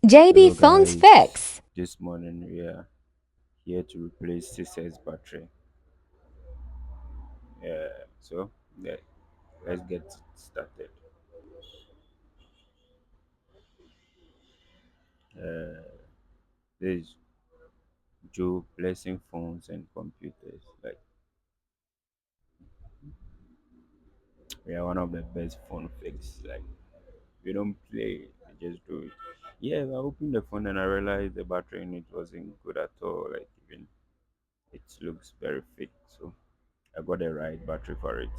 J.B Hello Phones guys, fix. this morning we are here to replace 6S battery. So yeah, let's get started. Uh, this is Joe blessing phones and computers. Like we are one of the best phone fix. Like we don't play, we just do it. Yeah, I opened the phone and I realized the battery in it wasn't good at all. Like even it looks very fake. So I got the right battery for it.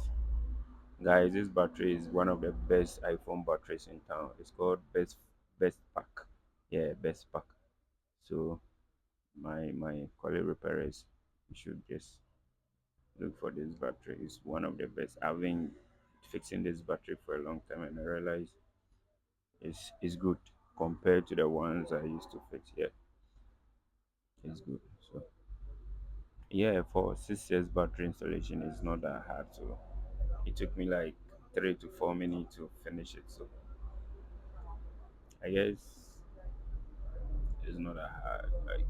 Guys, this battery is one of the best iPhone batteries in town. It's called Best Pack. Yeah, Best Pack. So my colleague repairers, you should just look for this battery. It's one of the best. I've been fixing this battery for a long time and I realized it's good compared to the ones I used to fix. Yeah, it's good. So yeah, for 6 years battery installation is not that hard. So it took me like 3 to 4 minutes to finish it. So I guess it's not that hard. Like,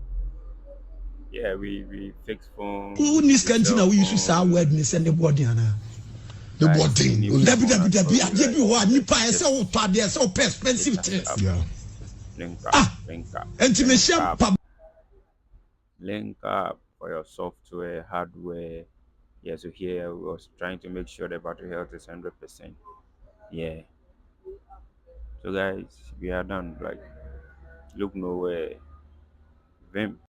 yeah, we fix Who phones, needs we canteen sell we use saa word phones. ni sɛ ne bɔden anaa? The Guys, see bɔden. any new Dabi phone dabi at dabi all, you adeɛ bi guys wɔ hɔ a nipa ɛsɛ just wotɔ adeɛ ɛsɛ wopɛ hit expensive us things. up. Yeah. Link up, Ah, link up, nti link mehyia up, mpa link up for your software, hardware. Yeah, so here we was trying to make sure the battery health is 100%. Yeah. So guys, we are done. Like look nowhere. Vim